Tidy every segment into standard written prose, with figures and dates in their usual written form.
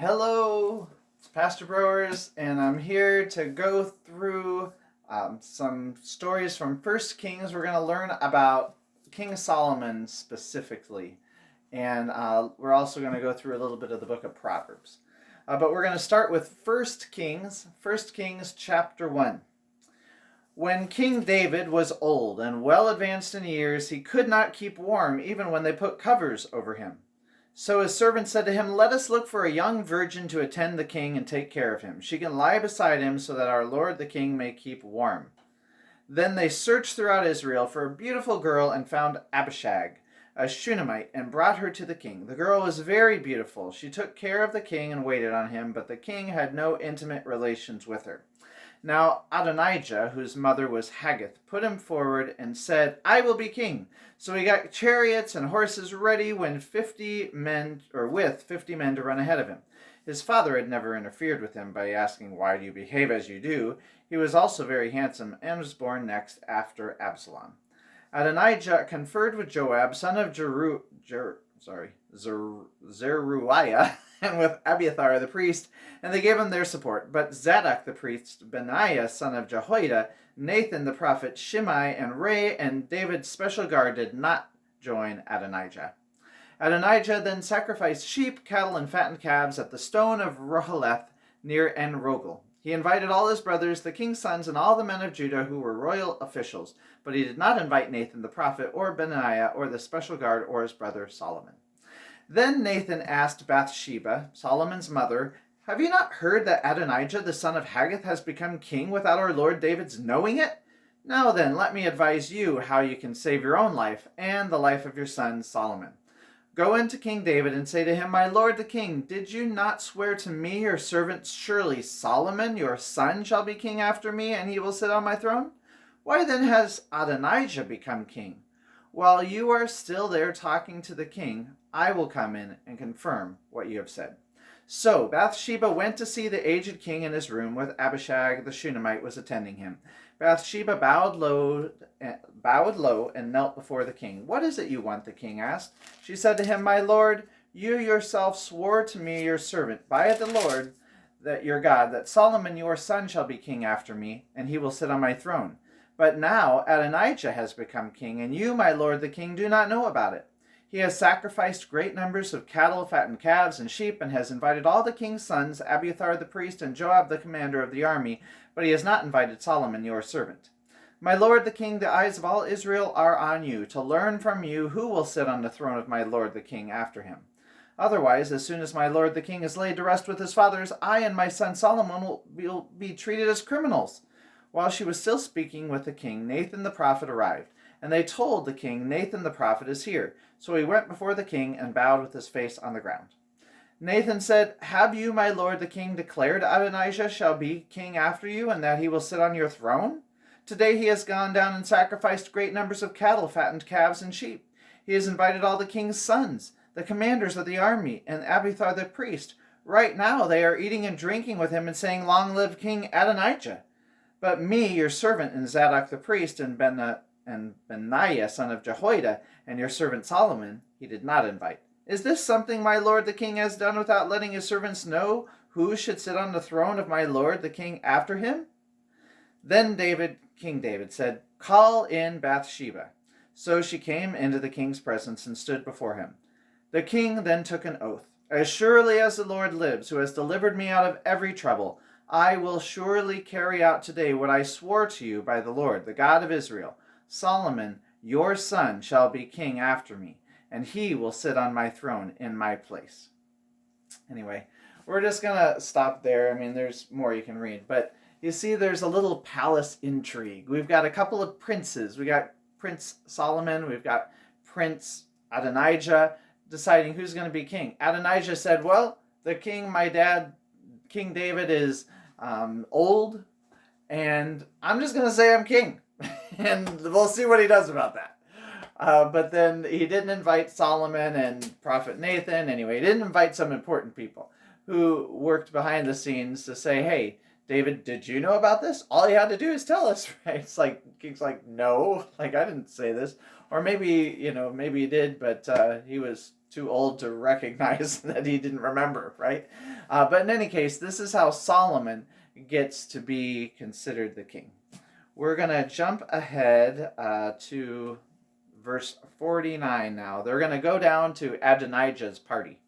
Hello, it's Pastor Brewers, and I'm here to go through some stories from First Kings. We're going to learn about King Solomon specifically, and we're also going to go through a little bit of the Book of Proverbs. But we're going to start with First Kings chapter 1. When King David was old and well advanced in years, he could not keep warm even when they put covers over him. So his servant said to him, "Let us look for a young virgin to attend the king and take care of him. She can lie beside him so that our lord the king may keep warm." Then they searched throughout Israel for a beautiful girl and found Abishag, a Shunammite, and brought her to the king. The girl was very beautiful. She took care of the king and waited on him, but the king had no intimate relations with her. Now Adonijah, whose mother was Haggith, put him forward and said, "I will be king." So he got chariots and horses ready with 50 men to run ahead of him. His father had never interfered with him by asking, "Why do you behave as you do?" He was also very handsome and was born next after Absalom. Adonijah conferred with Joab, son of Zeruiah, and with Abiathar the priest, and they gave him their support. But Zadok the priest, Benaiah son of Jehoiada, Nathan the prophet, Shimei, and Ray, and David's special guard did not join Adonijah. Adonijah then sacrificed sheep, cattle, and fattened calves at the stone of Roheleth near En-Rogel. He invited all his brothers, the king's sons, and all the men of Judah who were royal officials, but he did not invite Nathan the prophet, or Benaiah, or the special guard, or his brother Solomon. Then Nathan asked Bathsheba, Solomon's mother, "Have you not heard that Adonijah the son of Haggith has become king without our lord David's knowing it? Now then, let me advise you how you can save your own life and the life of your son Solomon. Go in to King David and say to him, 'My lord the king, did you not swear to me, your servant, surely Solomon, your son, shall be king after me, and he will sit on my throne? Why then has Adonijah become king? While you are still there talking to the king, I will come in and confirm what you have said.' So Bathsheba went to see the aged king in his room, with Abishag the Shunammite was attending him. Bathsheba bowed low and knelt before the king. 'What is it you want?' the king asked. She said to him, 'My lord, you yourself swore to me, your servant, by the Lord, that your God, that Solomon your son shall be king after me, and he will sit on my throne. But now Adonijah has become king, and you, my lord the king, do not know about it. He has sacrificed great numbers of cattle, fattened calves, and sheep, and has invited all the king's sons, Abiathar the priest, and Joab the commander of the army, but he has not invited Solomon your servant. My lord the king, the eyes of all Israel are on you, to learn from you who will sit on the throne of my lord the king after him. Otherwise, as soon as my lord the king is laid to rest with his fathers, I and my son Solomon will be treated as criminals.' While she was still speaking with the king, Nathan the prophet arrived, and they told the king, 'Nathan the prophet is here.' So he went before the king and bowed with his face on the ground. Nathan said, 'Have you, my lord the king, declared Adonijah shall be king after you, and that he will sit on your throne? Today he has gone down and sacrificed great numbers of cattle, fattened calves, and sheep. He has invited all the king's sons, the commanders of the army, and Abiathar the priest. Right now they are eating and drinking with him and saying, "Long live King Adonijah." But me, your servant, and Zadok the priest, and Benaiah son of Jehoiada, and your servant Solomon, he did not invite. Is this something my lord the king has done without letting his servants know who should sit on the throne of my lord the king after him?' Then King David said, 'Call in Bathsheba.' So she came into the king's presence and stood before him. The king then took an oath. 'As surely as the Lord lives, who has delivered me out of every trouble, I will surely carry out today what I swore to you by the Lord, the God of Israel. Solomon, your son, shall be king after me, and he will sit on my throne in my place.'" Anyway, we're just going to stop there. I mean, there's more you can read, but you see there's a little palace intrigue. We've got a couple of princes. We got Prince Solomon, we've got Prince Adonijah deciding who's going to be king. Adonijah said, "Well, the king, my dad, King David, is old, and I'm just going to say I'm king." And we'll see what he does about that. But then he didn't invite Solomon and Prophet Nathan. Anyway, he didn't invite some important people who worked behind the scenes to say, "Hey, David, did you know about this? All you had to do is tell us, right? It's like, king's like, no, like I didn't say this. Or maybe, maybe he did, but he was too old to recognize that he didn't remember, right? But in any case, this is how Solomon gets to be considered the king. We're going to jump ahead to verse 49 now. They're going to go down to Adonijah's party.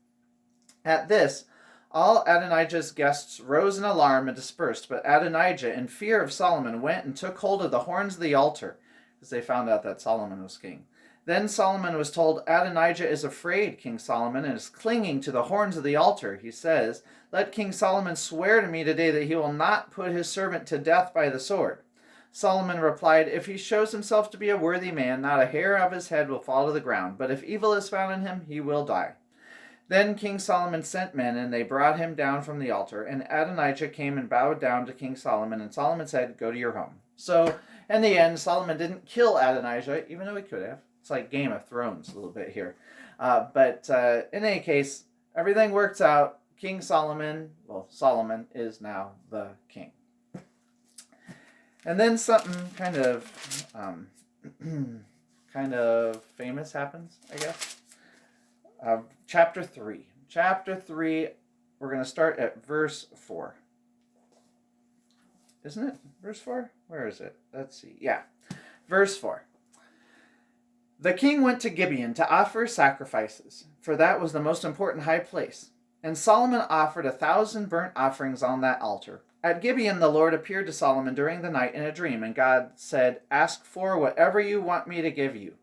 At this, all Adonijah's guests rose in alarm and dispersed, but Adonijah, in fear of Solomon, went and took hold of the horns of the altar, because they found out that Solomon was king. Then Solomon was told, Adonijah is afraid, King Solomon, and is clinging to the horns of the altar. He says, let King Solomon swear to me today that he will not put his servant to death by the sword. Solomon replied, if he shows himself to be a worthy man, not a hair of his head will fall to the ground, but if evil is found in him, he will die. Then King Solomon sent men, and they brought him down from the altar, and Adonijah came and bowed down to King Solomon, and Solomon said, go to your home. So, in the end, Solomon didn't kill Adonijah, even though he could have. It's like Game of Thrones a little bit here. But in any case, everything works out. King Solomon, Solomon is now the king. And then something kind of famous happens, I guess. Chapter 3. Chapter 3, we're going to start at verse 4. Isn't it? Verse 4? Where is it? Let's see. Yeah. Verse 4. The king went to Gibeon to offer sacrifices, for that was the most important high place. And Solomon offered 1,000 burnt offerings on that altar. At Gibeon the Lord appeared to Solomon during the night in a dream, and God said, ask for whatever you want me to give you.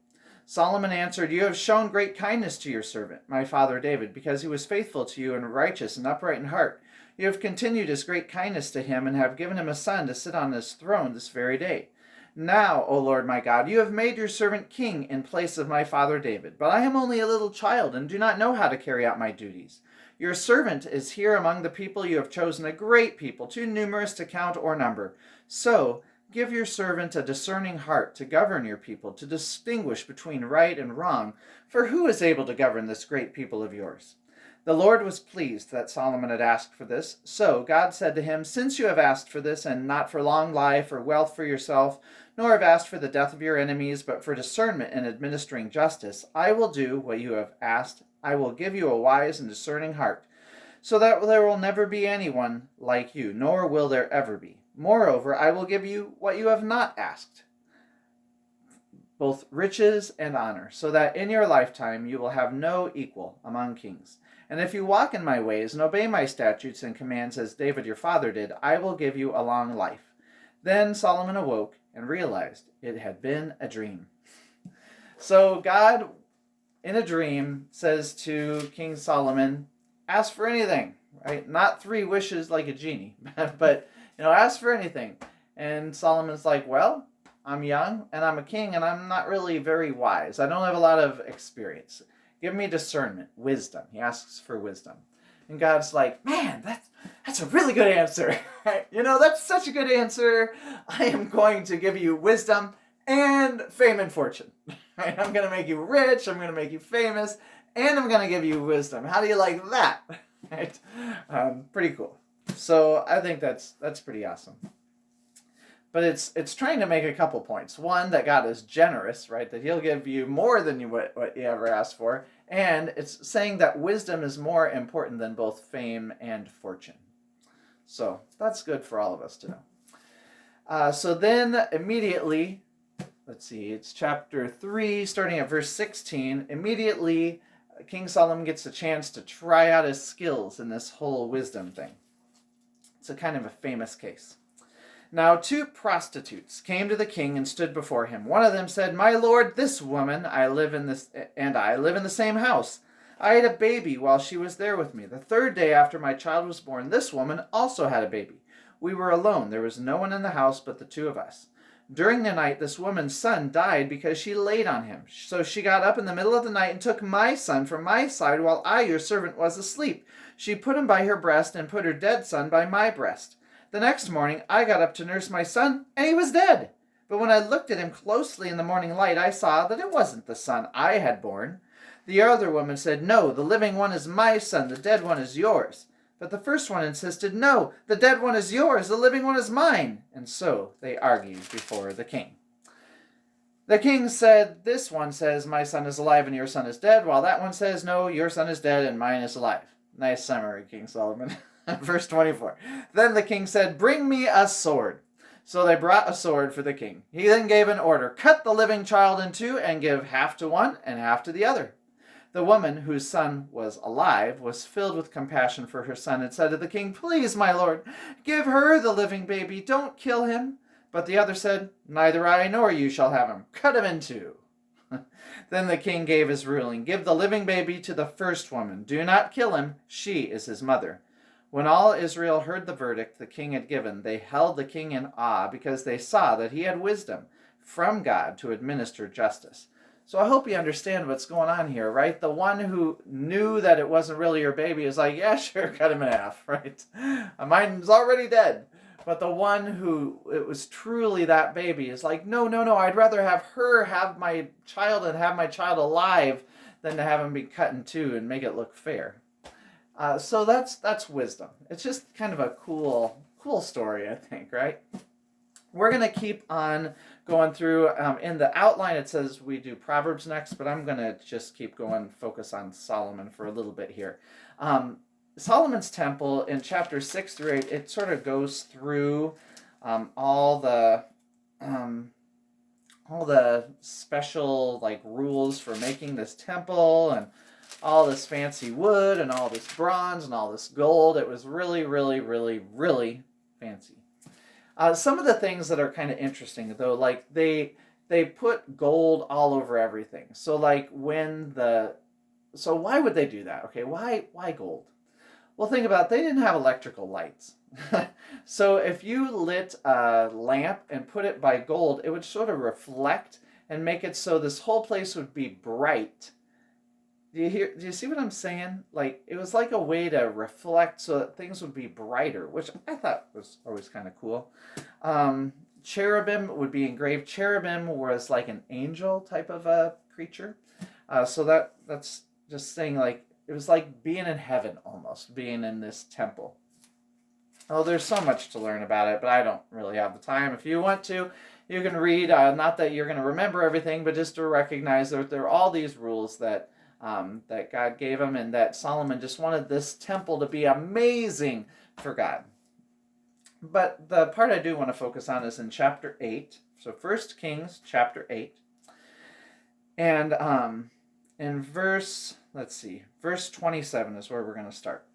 Solomon answered, you have shown great kindness to your servant, my father David, because he was faithful to you and righteous and upright in heart. You have continued his great kindness to him and have given him a son to sit on his throne this very day. Now, O Lord my God, you have made your servant king in place of my father David, but I am only a little child and do not know how to carry out my duties. Your servant is here among the people you have chosen, a great people, too numerous to count or number. So, give your servant a discerning heart to govern your people, to distinguish between right and wrong, for who is able to govern this great people of yours? The Lord was pleased that Solomon had asked for this. So God said to him, since you have asked for this, and not for long life or wealth for yourself, nor have asked for the death of your enemies, but for discernment in administering justice, I will do what you have asked. I will give you a wise and discerning heart, so that there will never be anyone like you, nor will there ever be. Moreover, I will give you what you have not asked, both riches and honor, so that in your lifetime you will have no equal among kings. And if you walk in my ways and obey my statutes and commands as David your father did, I will give you a long life. Then Solomon awoke and realized it had been a dream. So God, in a dream, says to King Solomon, ask for anything, right? Not 3 wishes like a genie, but, ask for anything. And Solomon's like, well, I'm young and I'm a king and I'm not really very wise. I don't have a lot of experience. Give me discernment, wisdom. He asks for wisdom. And God's like, man, that's a really good answer. That's such a good answer. I am going to give you wisdom and fame and fortune. I'm going to make you rich. I'm going to make you famous. And I'm going to give you wisdom. How do you like that? Pretty cool. So I think that's pretty awesome. But it's trying to make a couple points. One, that God is generous, right? That he'll give you more than what you ever asked for. And it's saying that wisdom is more important than both fame and fortune. So that's good for all of us to know. So then immediately, let's see, it's chapter 3, starting at verse 16. Immediately, King Solomon gets a chance to try out his skills in this whole wisdom thing. It's a kind of a famous case. Now 2 prostitutes came to the king and stood before him. One of them said, my lord, this woman I live in the same house. I had a baby while she was there with me. The 3rd day after my child was born, this woman also had a baby. We were alone. There was no one in the house but the 2 of us. During the night, this woman's son died because she laid on him. So she got up in the middle of the night and took my son from my side while I, your servant, was asleep. She put him by her breast and put her dead son by my breast. The next morning, I got up to nurse my son, and he was dead. But when I looked at him closely in the morning light, I saw that it wasn't the son I had born. The other woman said, no, the living one is my son, the dead one is yours. But the first one insisted, "No, the dead one is yours, the living one is mine." And so they argued before the king. The king said, "This one says, 'My son is alive and your son is dead,' while that one says, 'No, your son is dead and mine is alive.'" Nice summary, King Solomon. Verse 24. Then the king said, "Bring me a sword." So they brought a sword for the king. He then gave an order, "Cut the living child in two and give half to one and half to the other." The woman, whose son was alive, was filled with compassion for her son and said to the king, "Please, my lord, give her the living baby. Don't kill him." But the other said, "Neither I nor you shall have him. Cut him in two." Then the king gave his ruling, "Give the living baby to the first woman. Do not kill him. She is his mother." When all Israel heard the verdict the king had given, they held the king in awe because they saw that he had wisdom from God to administer justice. So I hope you understand what's going on here, right? The one who knew that it wasn't really your baby is like, "Yeah, sure, cut him in half," right? Mine's already dead. But the one who it was truly that baby is like, no, I'd rather have her have my child and have my child alive than to have him be cut in two and make it look fair. So that's wisdom. It's just kind of a cool story, I think, right? We're going to keep on going through. In the outline, it says we do Proverbs next, but I'm going to just keep going, focus on Solomon for a little bit here. Solomon's temple in chapter 6 through 8, it sort of goes through all the special rules for making this temple and all this fancy wood and all this bronze and all this gold. It was really, really, really, really fancy. Some of the things that are kind of interesting, though, they put gold all over everything. So why would they do that? Okay, why gold? Well, think about it. They didn't have electrical lights. So if you lit a lamp and put it by gold, it would sort of reflect and make it so this whole place would be bright. Do you see what I'm saying? It was like a way to reflect so that things would be brighter, which I thought was always kind of cool. Cherubim would be engraved. Cherubim was like an angel type of a creature. So that's just saying it was like being in heaven almost, being in this temple. Oh, there's so much to learn about it, but I don't really have the time. If you want to, you can read, not that you're going to remember everything, but just to recognize that there are all these rules that God gave him, and that Solomon just wanted this temple to be amazing for God. But the part I do want to focus on is in chapter 8. So 1 Kings chapter 8. And in verse 27 is where we're going to start.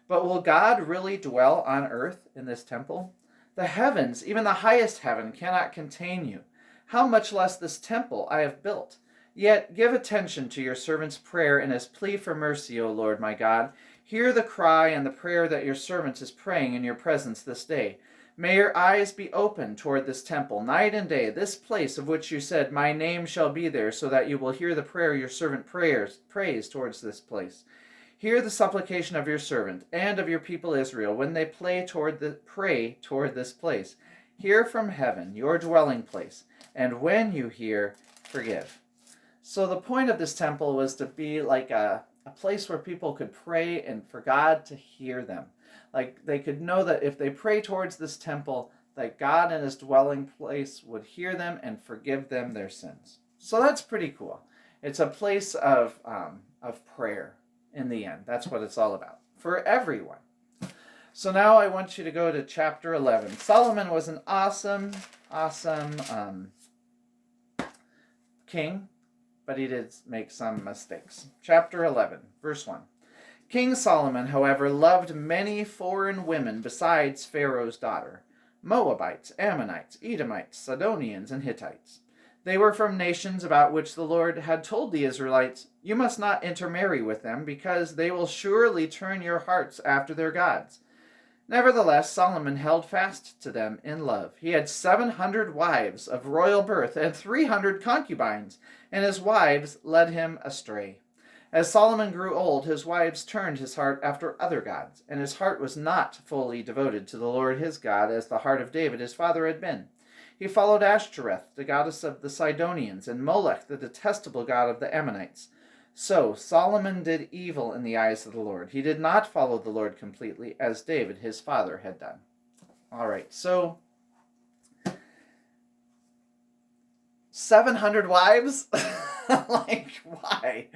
"But will God really dwell on earth in this temple? The heavens, even the highest heaven, cannot contain you. How much less this temple I have built? Yet give attention to your servant's prayer and his plea for mercy, O Lord my God. Hear the cry and the prayer that your servant is praying in your presence this day. May your eyes be open toward this temple, night and day, this place of which you said, 'My name shall be there,' so that you will hear the prayer your servant prays towards this place. Hear the supplication of your servant and of your people Israel when they pray toward this place. Hear from heaven, your dwelling place, and when you hear, forgive." So the point of this temple was to be like a place where people could pray and for God to hear them. They could know that if they pray towards this temple, that God in his dwelling place would hear them and forgive them their sins. So that's pretty cool. It's a place of prayer in the end. That's what it's all about for everyone. So now I want you to go to chapter 11. Solomon was an awesome king, but he did make some mistakes. Chapter 11, verse 1. "King Solomon, however, loved many foreign women besides Pharaoh's daughter, Moabites, Ammonites, Edomites, Sidonians, and Hittites. They were from nations about which the Lord had told the Israelites, 'You must not intermarry with them, because they will surely turn your hearts after their gods.' Nevertheless, Solomon held fast to them in love. He had 700 wives of royal birth and 300 concubines, and his wives led him astray. As Solomon grew old, his wives turned his heart after other gods, and his heart was not fully devoted to the Lord his God as the heart of David his father had been. He followed Ashtoreth, the goddess of the Sidonians, and Molech, the detestable god of the Ammonites. So Solomon did evil in the eyes of the Lord. He did not follow the Lord completely, as David, his father, had done. All right, so 700 wives? Like, why?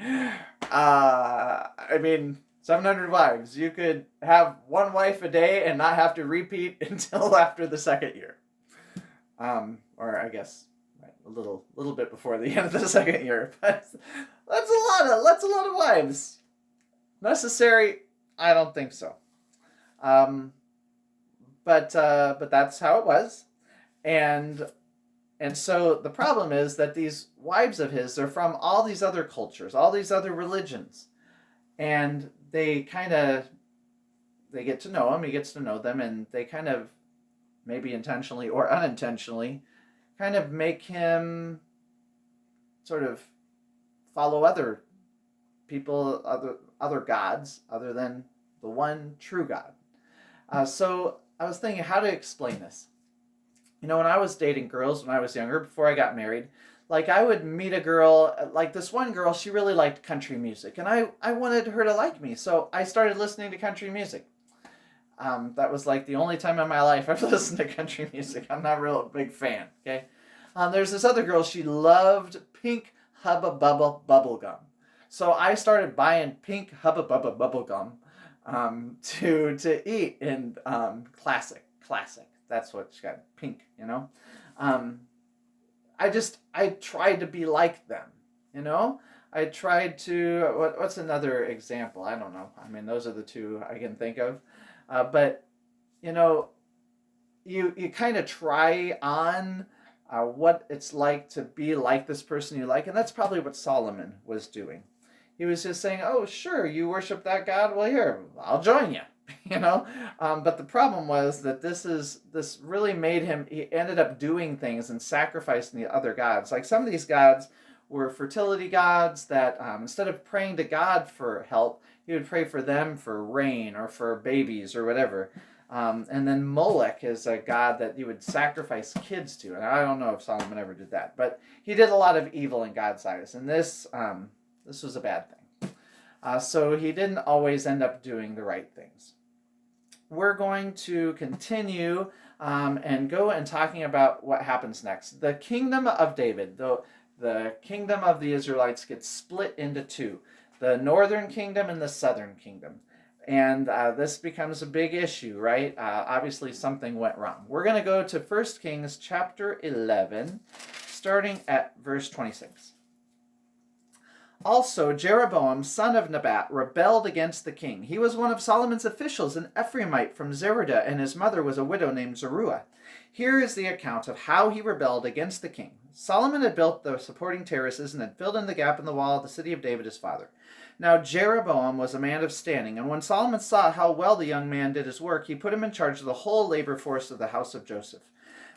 I mean, 700 wives. You could have one wife a day and not have to repeat until after the second year. Or I guess a little bit before the end of the second year. But that's a lot of wives. Necessary? I don't think so. But that's how it was, and so the problem is that these wives of his are from all these other cultures, all these other religions, and they get to know him. He gets to know them, and they kind of, maybe intentionally or unintentionally, kind of make him sort of follow other people, other gods, other than the one true God. So I was thinking how to explain this. You know, when I was dating girls when I was younger, before I got married, like I would meet a girl, like this one girl, she really liked country music, and I wanted her to like me, so I started listening to country music. That was like the only time in my life I've listened to country music. I'm not a real big fan, okay? There's this other girl, she loved pink Hubba Bubba bubble gum. So I started buying pink Hubba Bubba bubble gum to eat in classic. That's what she got, pink, you know? I tried to be like them, you know? I tried to, what's another example? I don't know. I mean, those are the two I can think of. But, you know, you kind of try on what it's like to be like this person you like, and that's probably what Solomon was doing. He was just saying, oh, sure, you worship that God? Well, here, I'll join you. You know, but the problem was that this really made him, he ended up doing things and sacrificing the other gods. Like some of these gods were fertility gods that instead of praying to God for help, he would pray for them for rain or for babies or whatever. And then Molech is a god that you would sacrifice kids to. And I don't know if Solomon ever did that, but he did a lot of evil in God's eyes. And this was a bad thing. So he didn't always end up doing the right things. We're going to continue and go and talking about what happens next. The kingdom of David, the kingdom of the Israelites gets split into two, the northern kingdom and the southern kingdom. And this becomes a big issue, right? Obviously something went wrong. We're going to go to 1 Kings chapter 11, starting at verse 26. Also, Jeroboam, son of Nebat, rebelled against the king. He was one of Solomon's officials, an Ephraimite from Zerudah, and his mother was a widow named Zeruah. Here is the account of how he rebelled against the king. Solomon had built the supporting terraces and had filled in the gap in the wall of the city of David his father. Now Jeroboam was a man of standing, and when Solomon saw how well the young man did his work, he put him in charge of the whole labor force of the house of Joseph.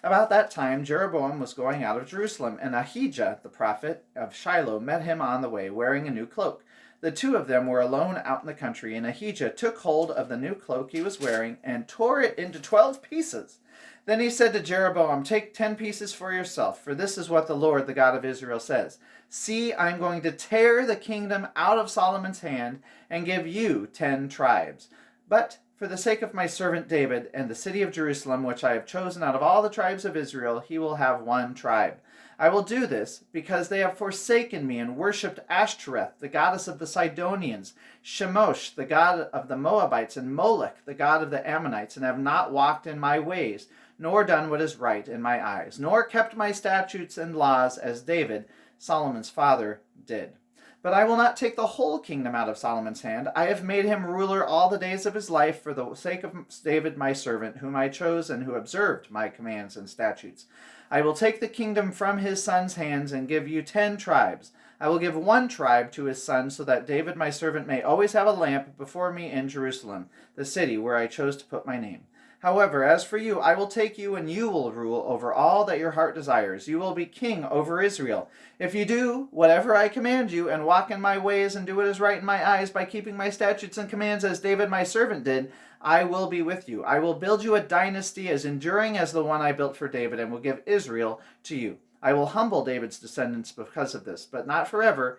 About that time, Jeroboam was going out of Jerusalem, and Ahijah, the prophet of Shiloh, met him on the way, wearing a new cloak. The two of them were alone out in the country, and Ahijah took hold of the new cloak he was wearing and tore it into 12 pieces. Then he said to Jeroboam, "Take 10 pieces for yourself, for this is what the Lord, the God of Israel, says. See, I am going to tear the kingdom out of Solomon's hand and give you 10 tribes. But for the sake of my servant David and the city of Jerusalem, which I have chosen out of all the tribes of Israel, he will have 1 tribe. I will do this because they have forsaken me and worshipped Ashtoreth, the goddess of the Sidonians, Shemosh, the god of the Moabites, and Molech, the god of the Ammonites, and have not walked in my ways, nor done what is right in my eyes, nor kept my statutes and laws as David, Solomon's father, did. But I will not take the whole kingdom out of Solomon's hand. I have made him ruler all the days of his life for the sake of David my servant, whom I chose and who observed my commands and statutes. I will take the kingdom from his son's hands and give you 10 tribes. I will give 1 tribe to his son, so that David my servant may always have a lamp before me in Jerusalem, the city where I chose to put my name. However, as for you, I will take you, and you will rule over all that your heart desires. You will be king over Israel. If you do whatever I command you, and walk in my ways, and do what is right in my eyes, by keeping my statutes and commands as David my servant did, I will be with you. I will build you a dynasty as enduring as the one I built for David, and will give Israel to you. I will humble David's descendants because of this, but not forever,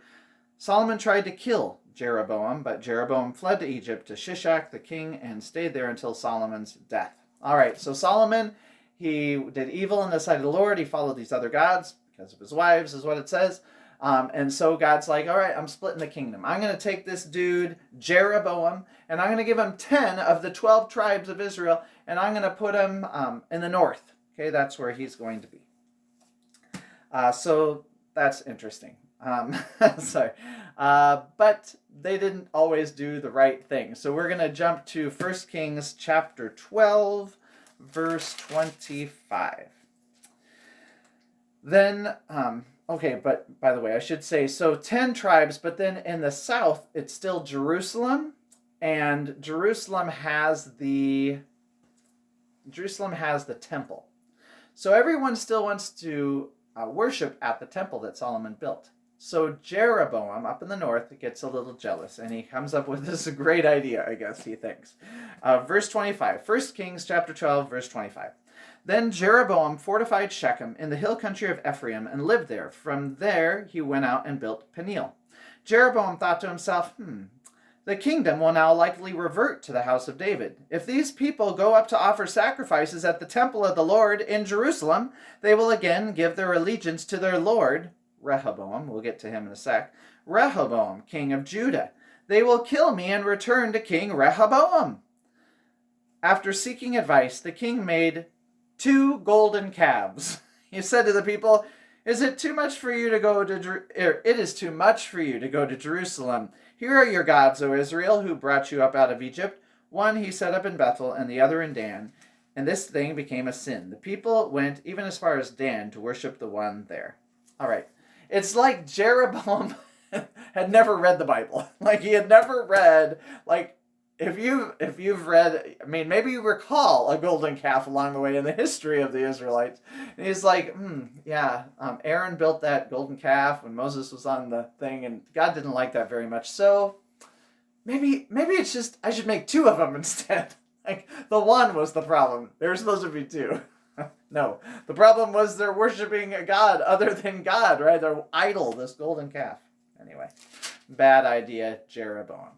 Solomon tried to kill Jeroboam, but Jeroboam fled to Egypt to Shishak the king and stayed there until Solomon's death. All right, so Solomon, he did evil in the sight of the Lord. He followed these other gods because of his wives, is what it says. And so God's like, all right, I'm splitting the kingdom. I'm going to take this dude, Jeroboam, and I'm going to give him 10 of the 12 tribes of Israel, and I'm going to put him in the north. Okay, that's where he's going to be. So that's interesting. Sorry. But they didn't always do the right thing. So we're going to jump to 1 Kings chapter 12, verse 25. Then, okay, but by the way, I should say, so 10 tribes, but then in the south, it's still Jerusalem, and Jerusalem has the temple. So everyone still wants to worship at the temple that Solomon built. So Jeroboam, up in the north, gets a little jealous, and he comes up with this great idea, I guess, he thinks. Verse 25, 1 Kings chapter 12, verse 25. Then Jeroboam fortified Shechem in the hill country of Ephraim and lived there. From there he went out and built Peniel. Jeroboam thought to himself, the kingdom will now likely revert to the house of David. If these people go up to offer sacrifices at the temple of the Lord in Jerusalem, they will again give their allegiance to their Lord, Rehoboam, we'll get to him in a sec, Rehoboam, king of Judah. They will kill me and return to King Rehoboam. After seeking advice, the king made 2 golden calves. He said to the people, It is too much for you to go to Jerusalem. Here are your gods, O Israel, who brought you up out of Egypt. One he set up in Bethel, and the other in Dan. And this thing became a sin. The people went even as far as Dan to worship the one there. All right. It's like Jeroboam had never read the Bible. Like he had never read, like, if you've read, I mean, maybe you recall a golden calf along the way in the history of the Israelites. And he's like, Aaron built that golden calf when Moses was on the thing, and God didn't like that very much. So maybe it's just, I should make 2 of them instead. Like, the one was the problem. They were supposed to be 2. No, the problem was they're worshiping a god other than God, right? They're idol, this golden calf. Anyway, bad idea, Jeroboam.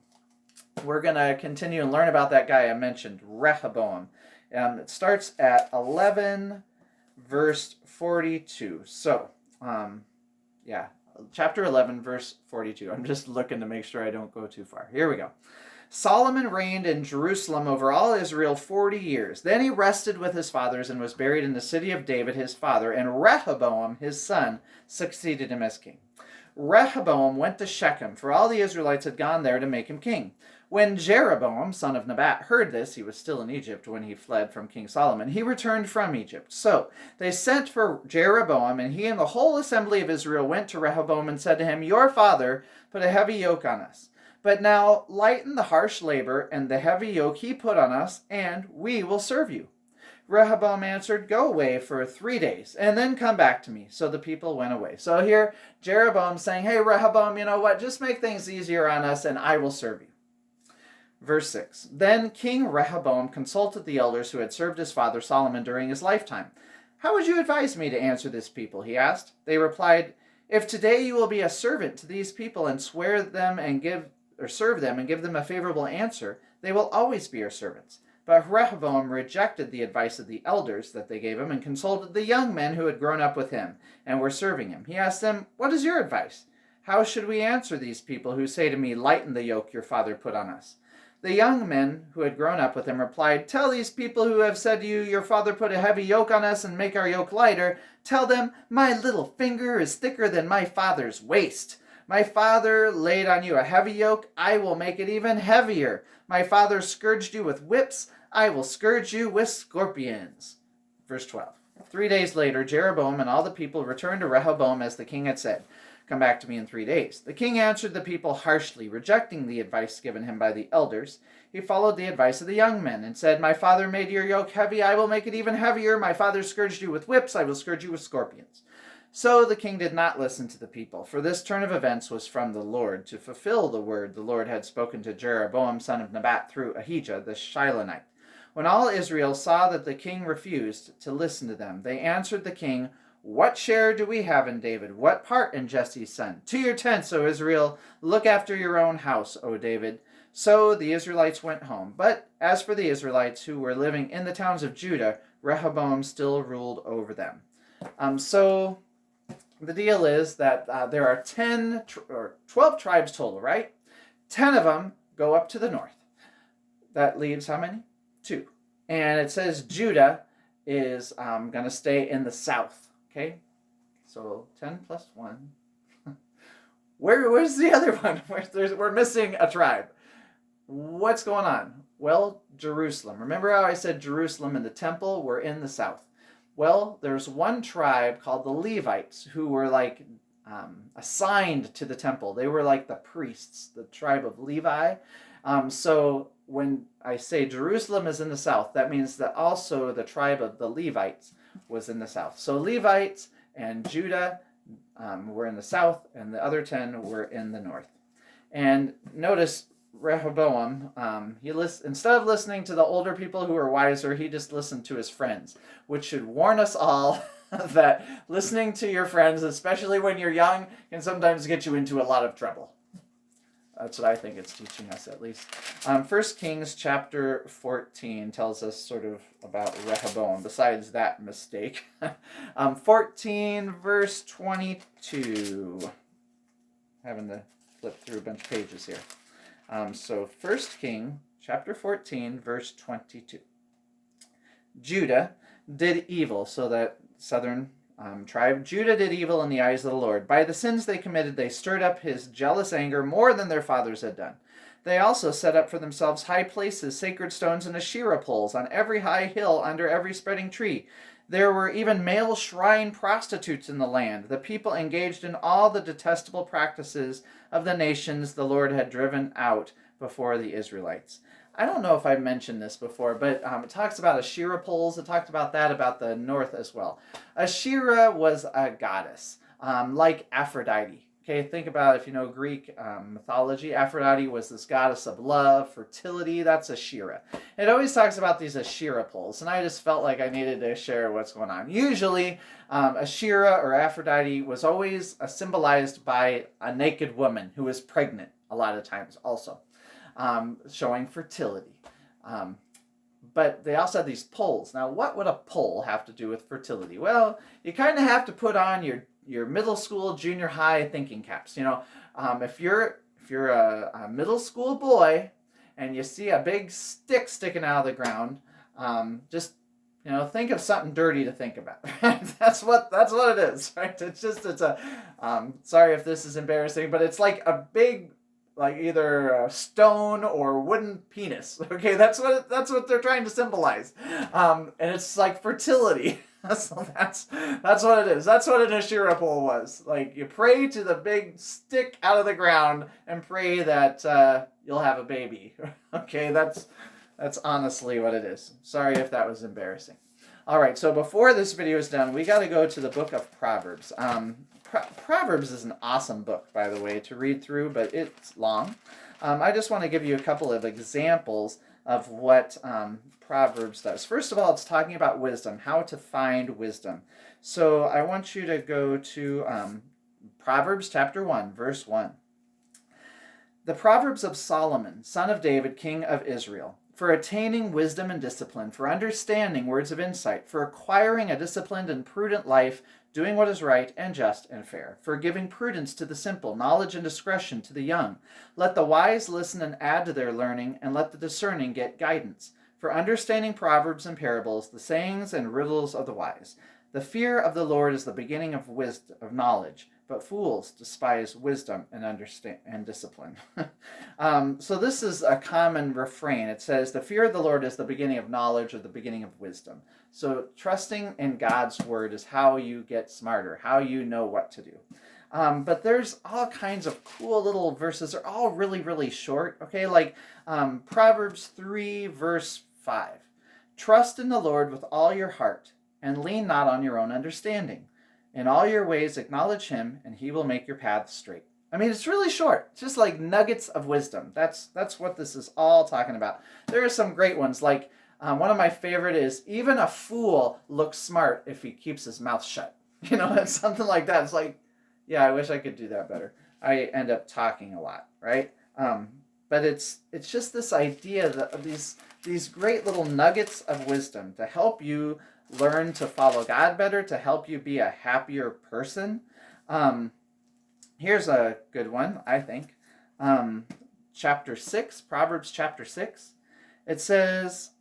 We're going to continue and learn about that guy I mentioned, Rehoboam. It starts at 11, verse 42. So, chapter 11, verse 42. I'm just looking to make sure I don't go too far. Here we go. Solomon reigned in Jerusalem over all Israel 40 years. Then he rested with his fathers and was buried in the city of David his father, and Rehoboam his son succeeded him as king. Rehoboam went to Shechem, for all the Israelites had gone there to make him king. When Jeroboam, son of Nebat, heard this, he was still in Egypt when he fled from King Solomon, he returned from Egypt. So they sent for Jeroboam, and he and the whole assembly of Israel went to Rehoboam and said to him, Your father put a heavy yoke on us. But now lighten the harsh labor and the heavy yoke he put on us, and we will serve you. Rehoboam answered, Go away for 3 days, and then come back to me. So the people went away. So here, Jeroboam's saying, Hey, Rehoboam, you know what? Just make things easier on us, and I will serve you. Verse 6. Then King Rehoboam consulted the elders who had served his father Solomon during his lifetime. How would you advise me to answer this people? He asked. They replied, If today you will be a servant to these people and serve them and give them a favorable answer, they will always be your servants. But Rehoboam rejected the advice of the elders that they gave him and consulted the young men who had grown up with him and were serving him. He asked them, What is your advice? How should we answer these people who say to me, Lighten the yoke your father put on us? The young men who had grown up with him replied, Tell these people who have said to you, Your father put a heavy yoke on us and make our yoke lighter. Tell them, My little finger is thicker than my father's waist. My father laid on you a heavy yoke. I will make it even heavier. My father scourged you with whips. I will scourge you with scorpions. Verse 12. 3 days later, Jeroboam and all the people returned to Rehoboam as the king had said. Come back to me in 3 days. The king answered the people harshly, rejecting the advice given him by the elders. He followed the advice of the young men and said, My father made your yoke heavy. I will make it even heavier. My father scourged you with whips. I will scourge you with scorpions. So the king did not listen to the people, for this turn of events was from the Lord, to fulfill the word the Lord had spoken to Jeroboam, son of Nebat, through Ahijah the Shilonite. When all Israel saw that the king refused to listen to them, they answered the king, What share do we have in David? What part in Jesse's son? To your tents, O Israel. Look after your own house, O David. So the Israelites went home. But as for the Israelites who were living in the towns of Judah, Rehoboam still ruled over them. So the deal is that there are 12 tribes total, right? 10 of them go up to the north. That leaves how many? 2. And it says Judah is going to stay in the south. Okay? So 10 plus 1. Where's the other one? We're missing a tribe. What's going on? Well, Jerusalem. Remember how I said Jerusalem and the temple were in the south? Well, there's one tribe called the Levites who were like assigned to the temple. They were like the priests, the tribe of Levi. So when I say Jerusalem is in the south, that means that also the tribe of the Levites was in the south. So Levites and Judah were in the south, and the other 10 were in the north. And notice Rehoboam, instead of listening to the older people who were wiser, he just listened to his friends, which should warn us all that listening to your friends, especially when you're young, can sometimes get you into a lot of trouble. That's what I think it's teaching us, at least. 1 Kings chapter 14 tells us sort of about Rehoboam, besides that mistake. 14 verse 22. Having to flip through a bunch of pages here. So 1 King chapter 14 verse 22. Judah did evil, so that southern tribe, Judah did evil in the eyes of the Lord. By the sins they committed, they stirred up his jealous anger more than their fathers had done. They also set up for themselves high places, sacred stones, and Asherah poles on every high hill under every spreading tree. There were even male shrine prostitutes in the land. The people engaged in all the detestable practices of the nations the Lord had driven out before the Israelites. I don't know if I mentioned this before, but it talks about Asherah poles. It talked about that about the north as well. Asherah was a goddess, like Aphrodite. Okay, think about if you know Greek mythology. Aphrodite was this goddess of love, fertility. That's Asherah. It always talks about these Asherah poles, and I just felt like I needed to share what's going on. Usually, Asherah or Aphrodite was always symbolized by a naked woman who was pregnant a lot of times also. Showing fertility. But they also had these poles. Now, what would a pole have to do with fertility? Well, you kind of have to put on your middle school, junior high thinking caps. You know, if you're a middle school boy and you see a big stick sticking out of the ground, just think of something dirty to think about. That's what it is, right? It's a sorry if this is embarrassing, but it's like a big, like either a stone or wooden penis. Okay, that's what they're trying to symbolize, and it's like fertility. So that's what it is. That's what an Asherah pole was. Like you pray to the big stick out of the ground and pray that you'll have a baby. Okay, that's honestly what it is. Sorry if that was embarrassing. All right, so before this video is done, we got to go to the Book of Proverbs. Proverbs is an awesome book, by the way, to read through, but it's long. I just want to give you a couple of examples of what Proverbs does. First of all, it's talking about wisdom, how to find wisdom. So I want you to go to Proverbs chapter 1, verse 1. The Proverbs of Solomon, son of David, king of Israel, for attaining wisdom and discipline, for understanding words of insight, for acquiring a disciplined and prudent life, doing what is right and just and fair, for giving prudence to the simple, knowledge and discretion to the young. Let the wise listen and add to their learning, and let the discerning get guidance. For understanding proverbs and parables, the sayings and riddles of the wise. The fear of the Lord is the beginning of wisdom, of knowledge, but fools despise wisdom and discipline. So this is a common refrain. It says, the fear of the Lord is the beginning of knowledge or the beginning of wisdom. So trusting in God's word is how you get smarter, how you know what to do. But there's all kinds of cool little verses. They're all really, really short. Okay, like Proverbs 3, verse 5. Trust in the Lord with all your heart, and lean not on your own understanding. In all your ways acknowledge him, and he will make your paths straight. I mean, it's really short. It's just like nuggets of wisdom. That's what this is all talking about. There are some great ones, like one of my favorite is, even a fool looks smart if he keeps his mouth shut. It's something like that. It's like, yeah, I wish I could do that better. I end up talking a lot, right? But it's just this idea that of these great little nuggets of wisdom to help you learn to follow God better, to help you be a happier person. Um, Here's a good one, I think. Chapter 6, Proverbs chapter 6. It says,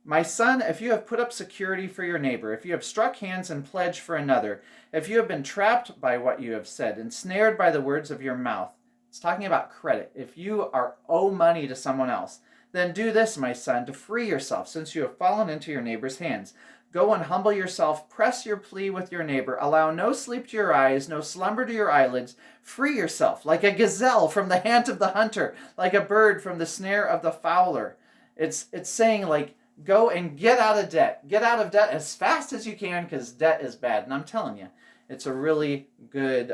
my son, if you have put up security for your neighbor, if you have struck hands and pledged for another, if you have been trapped by what you have said, ensnared by the words of your mouth, it's talking about credit. If you owe money to someone else, then do this, my son, to free yourself, since you have fallen into your neighbor's hands. Go and humble yourself, press your plea with your neighbor, allow no sleep to your eyes, no slumber to your eyelids. Free yourself, like a gazelle from the hand of the hunter, like a bird from the snare of the fowler. It's saying, like, go and get out of debt. Get out of debt as fast as you can, because debt is bad. And I'm telling you, it's a really good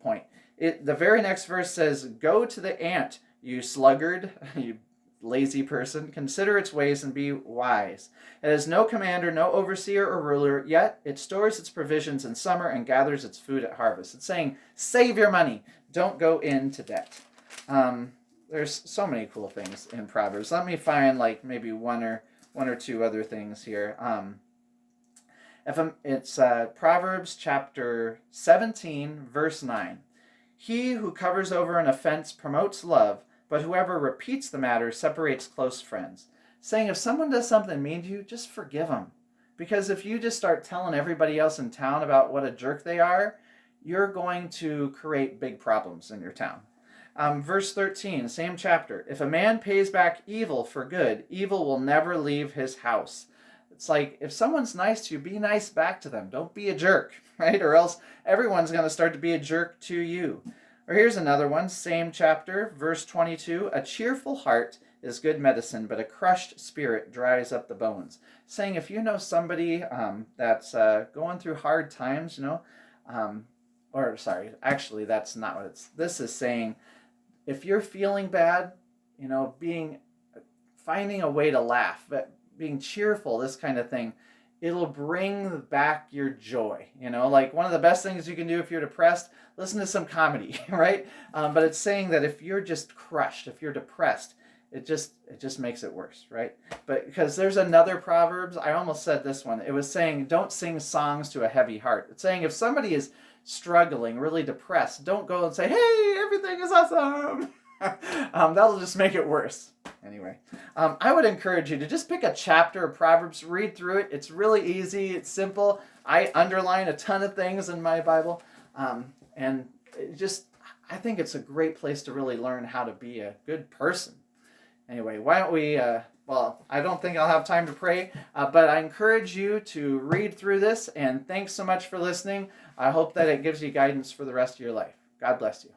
point. The very next verse says, go to the ant, you sluggard, you lazy person, consider its ways and be wise. It has no commander, no overseer or ruler, yet it stores its provisions in summer and gathers its food at harvest. It's saying, save your money. Don't go into debt. There's so many cool things in Proverbs. Let me find like maybe one or two other things here. It's Proverbs chapter 17, verse 9. He who covers over an offense promotes love, but whoever repeats the matter separates close friends. Saying if someone does something mean to you, just forgive them. Because if you just start telling everybody else in town about what a jerk they are, you're going to create big problems in your town. Verse 13, same chapter. If a man pays back evil for good, evil will never leave his house. It's like, if someone's nice to you, be nice back to them. Don't be a jerk, right? Or else everyone's going to start to be a jerk to you. Or here's another one, same chapter, verse 22. A cheerful heart is good medicine, but a crushed spirit dries up the bones. Saying if you know somebody that's going through hard times, actually that's not what this is saying. If you're feeling bad, finding a way to laugh, but being cheerful, this kind of thing, it'll bring back your joy. Like one of the best things you can do if you're depressed, listen to some comedy, right? But it's saying that if you're just crushed, if you're depressed, it just makes it worse, right? But because there's another Proverbs, I almost said this one. It was saying, don't sing songs to a heavy heart. It's saying if somebody is struggling, really depressed, don't go and say, hey, everything is awesome. That'll just make it worse. Anyway, I would encourage you to just pick a chapter of Proverbs, read through it. It's really easy. It's simple. I underline a ton of things in my Bible. And I think it's a great place to really learn how to be a good person. Anyway, why don't we, I don't think I'll have time to pray, but I encourage you to read through this, and thanks so much for listening. I hope that it gives you guidance for the rest of your life. God bless you.